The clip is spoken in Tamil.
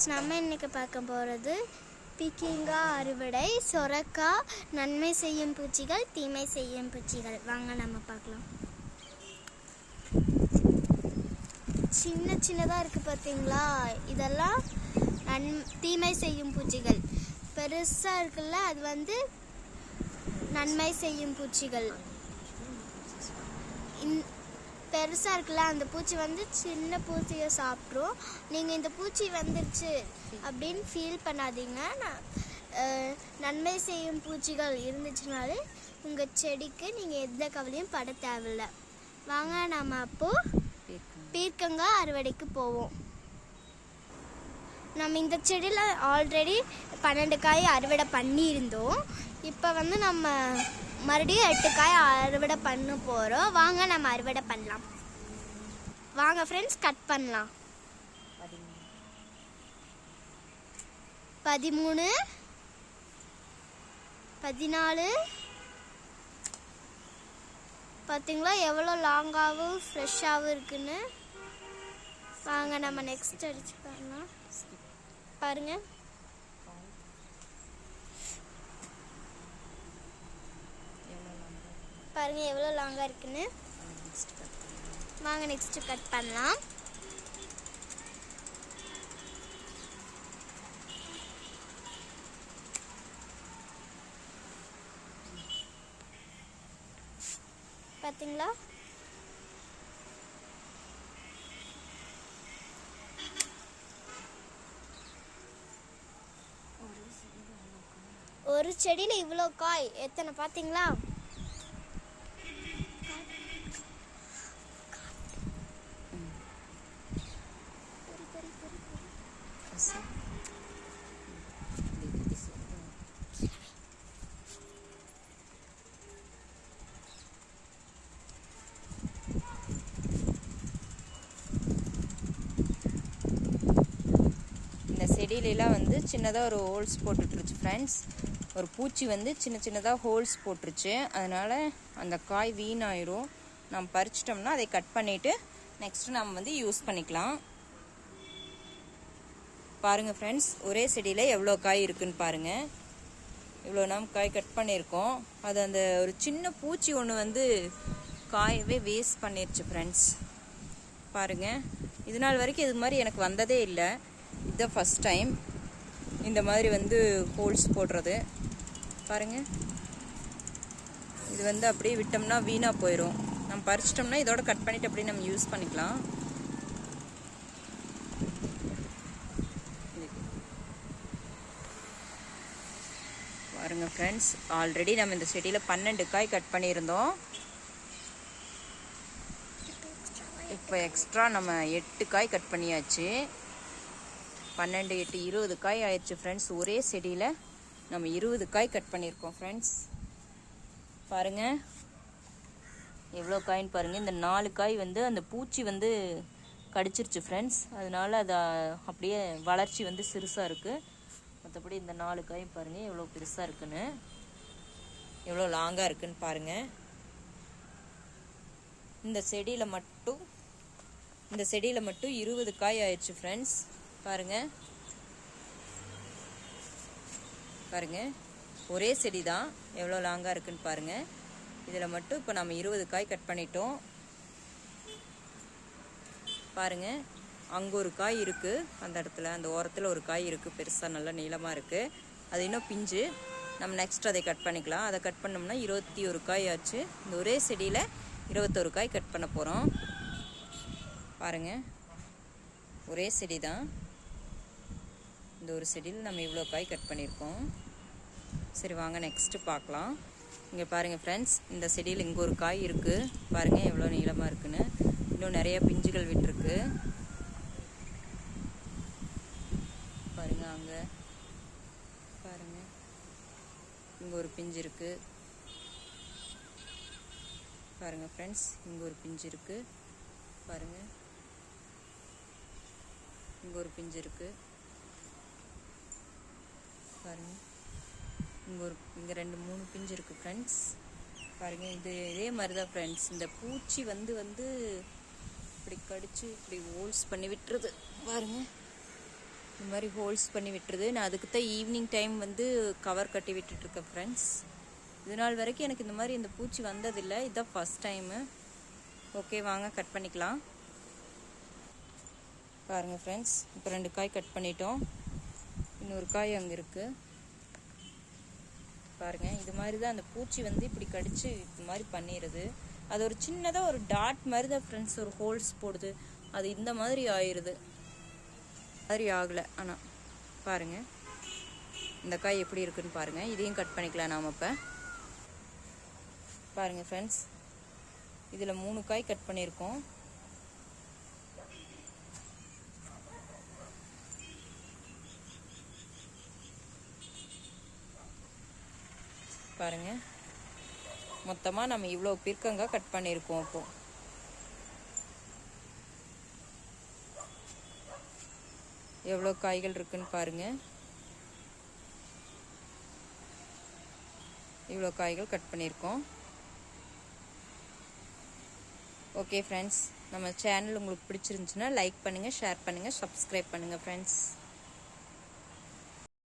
நம்ம இன்னைக்கு பார்க்க போகிறது பீர்க்கங்காய் அறுவடை, சொரக்காய், நன்மை செய்யும் பூச்சிகள், தீமை செய்யும் பூச்சிகள். வாங்க நம்ம பார்க்கலாம். சின்ன சின்னதாக இருக்குது பார்த்தீங்களா, இதெல்லாம் தீமை செய்யும் பூச்சிகள். பெருசாக இருக்குல்ல, அது நன்மை செய்யும் பூச்சிகள். பெருசாக இருக்குல்ல, அந்த பூச்சி சின்ன பூச்சியை சாப்பிட்ரும். நீங்கள் இந்த பூச்சி வந்துருச்சு அப்படின்னு ஃபீல் பண்ணாதீங்க. நன்மை செய்யும் பூச்சிகள் இருந்துச்சுனாலே உங்கள் செடிக்கு நீங்கள் எந்த கவலையும் பட தேவையில்லை. வாங்க நம்ம அப்போது பீர்க்கங்காய் அறுவடைக்கு போவோம். நம்ம இந்த செடியில் ஆல்ரெடி 12 காய் அறுவடை பண்ணியிருந்தோம். இப்போ நம்ம மறுபடியும் 8 காய் அறுவடை பண்ண போகிறோம். வாங்க நம்ம அறுவடை பண்ணலாம். வாங்க ஃப்ரெண்ட்ஸ், கட் பண்ணலாம். 13, 14 பார்த்தீங்களா எவ்வளோ லாங்காகவும் ஃப்ரெஷ்ஷாகவும் இருக்குன்னு. வாங்க நம்ம நெக்ஸ்ட் அடிச்சு பண்ணலாம். பாருங்க, பாருங்க எவ்வளோ லாங்காக இருக்குன்னு. வாங்க நெக்ஸ்ட் கட் பண்ணலாம். பார்த்தீங்களா, ஒரு செடியில் இவ்வளோ காய் எத்தனை பார்த்தீங்களா? செடியிலலாம் சின்னதாக ஒரு ஹோல்ஸ் போட்டுட்ருச்சு ஃப்ரெண்ட்ஸ். ஒரு பூச்சி சின்ன சின்னதாக ஹோல்ஸ் போட்டுருச்சு. அதனால் அந்த காய் வீணாயிரும். நம்ம பறிச்சிட்டோம்னா அதை கட் பண்ணிவிட்டு நெக்ஸ்ட்டு நம்ம யூஸ் பண்ணிக்கலாம். பாருங்கள் ஃப்ரெண்ட்ஸ், ஒரே செடியில் எவ்வளோ காய் இருக்குதுன்னு பாருங்கள். இவ்வளோ நாம் காய் கட் பண்ணியிருக்கோம். அது அந்த ஒரு சின்ன பூச்சி ஒன்று காயவே வேஸ்ட் பண்ணிருச்சு ஃப்ரெண்ட்ஸ். பாருங்கள், இது நாள் வரைக்கும் இது மாதிரி எனக்கு வந்ததே இல்லை. இதுதான் ஃபஸ்ட் டைம் இந்த மாதிரி ஹோல்ஸ் போடுறது. பாருங்கள், இது அப்படியே விட்டோம்னா வீணாக போயிடும். நம்ம பறிச்சிட்டோம்னா இதோட கட் பண்ணிவிட்டு அப்படியே நம்ம யூஸ் பண்ணிக்கலாம். பாருங்க ஃப்ரெண்ட்ஸ், ஆல்ரெடி நம்ம இந்த செடியில் 12 காய் கட் பண்ணியிருந்தோம். இப்போ எக்ஸ்ட்ரா நம்ம 8 காய் கட் பண்ணியாச்சு. 12, 8, 20 காய் ஆயிடுச்சு ஃப்ரெண்ட்ஸ். ஒரே செடியில் நம்ம 20 காய் கட் பண்ணியிருக்கோம் ஃப்ரெண்ட்ஸ். பாருங்கள் எவ்வளோ காயின்னு பாருங்கள். இந்த 4 காய் அந்த பூச்சி கடிச்சிருச்சு ஃப்ரெண்ட்ஸ். அதனால அது அப்படியே வளர்ச்சி சிறுசாக இருக்குது. மற்றபடி இந்த 4 காய் பாருங்கள் எவ்வளோ பெருசாக இருக்குன்னு, எவ்வளோ லாங்காக இருக்குன்னு பாருங்கள். இந்த செடியில் மட்டும் 20 காய் ஆயிடுச்சு ஃப்ரெண்ட்ஸ். பாருங்கள் ஒரே செடி தான் எவ்வளோ லாங்காக இருக்குன்னு பாருங்கள். இதில் மட்டும் இப்போ நம்ம 20 காய் கட் பண்ணிட்டோம். பாருங்கள், அங்கே ஒரு காய் இருக்குது, அந்த இடத்துல அந்த ஓரத்தில் ஒரு காய் இருக்குது, பெருசாக நல்லா நீளமாக இருக்குது. அது இன்னும் பிஞ்சு. நம்ம நெக்ஸ்ட் அதை கட் பண்ணிக்கலாம். அதை கட் பண்ணோம்னா 21 காய் ஆச்சு. இந்த ஒரே செடியில் 21 காய் கட் பண்ண போகிறோம். பாருங்கள், ஒரே செடி தான். இந்த ஒரு செடியில் நம்ம இவ்வளோ காய் கட் பண்ணியிருக்கோம். சரி வாங்க நெக்ஸ்ட்டு பார்க்கலாம். இங்கே பாருங்கள் ஃப்ரெண்ட்ஸ், இந்த செடியில் இங்கே ஒரு காய் இருக்குது. பாருங்கள் எவ்வளோ நீளமாக இருக்குன்னு. இன்னும் நிறைய பிஞ்சுகள் விட்டுருக்கு. பாருங்கள், அங்கே பாருங்கள் இங்கே ஒரு பிஞ்சு இருக்குது. பாருங்கள் ஃப்ரெண்ட்ஸ், இங்கே ஒரு பிஞ்சு இருக்குது. பாருங்கள், இங்கே ஒரு பிஞ்சு இருக்குது. பாருங்கள், இங்கே 2, 3 பிஞ்சு இருக்குது ஃப்ரெண்ட்ஸ். பாருங்கள், இதே மாதிரி தான் ஃப்ரெண்ட்ஸ். இந்த பூச்சி இப்படி கடிச்சு இப்படி ஹோல்ஸ் பண்ணி விட்டுருது. பாருங்கள், இந்த மாதிரி ஹோல்ஸ் பண்ணி விட்டுருது. நான் அதுக்கு தான் ஈவினிங் டைம் வந்து கவர் கட்டி விட்டுட்ருக்கேன் ஃப்ரெண்ட்ஸ். இது நாள் வரைக்கும் எனக்கு இந்த மாதிரி இந்த பூச்சி வந்ததில்லை, இதுதான் ஃபஸ்ட் டைமு. ஓகே, வாங்க கட் பண்ணிக்கலாம். பாருங்கள் ஃப்ரெண்ட்ஸ், இப்போ 2 காய் கட் பண்ணிட்டோம். இன்னொரு காய் அங்கே இருக்குது பாருங்கள். இது மாதிரி தான் அந்த பூச்சி வந்து இப்படி கடிச்சு இது மாதிரி பண்ணிடுது. அது ஒரு சின்னதாக ஒரு டாட் மாதிரி தான் ஃப்ரெண்ட்ஸ் ஒரு ஹோல்ஸ் போடுது. அது இந்த மாதிரி ஆயிடுது, மாதிரி ஆகலை. ஆனால் பாருங்கள் இந்த காய் எப்படி இருக்குன்னு பாருங்கள். இதையும் கட் பண்ணிக்கலாம் நாம். இப்போ பாருங்கள் ஃப்ரெண்ட்ஸ், இதில் 3 காய் கட் பண்ணியிருக்கோம். பாருங்கள், மொத்தமாக நம்ம இவ்வளோ பீர்க்கங்காய் கட் பண்ணியிருக்கோம். இப்போது எவ்வளோ காய்கள் இருக்குன்னு பாருங்கள். இவ்வளோ காய்கள் கட் பண்ணியிருக்கோம். ஓகே ஃப்ரெண்ட்ஸ், நம்ம சேனல் உங்களுக்கு பிடிச்சிருந்துச்சுன்னா லைக் பண்ணுங்கள், ஷேர் பண்ணுங்கள், சப்ஸ்கிரைப் பண்ணுங்கள் ஃப்ரெண்ட்ஸ்.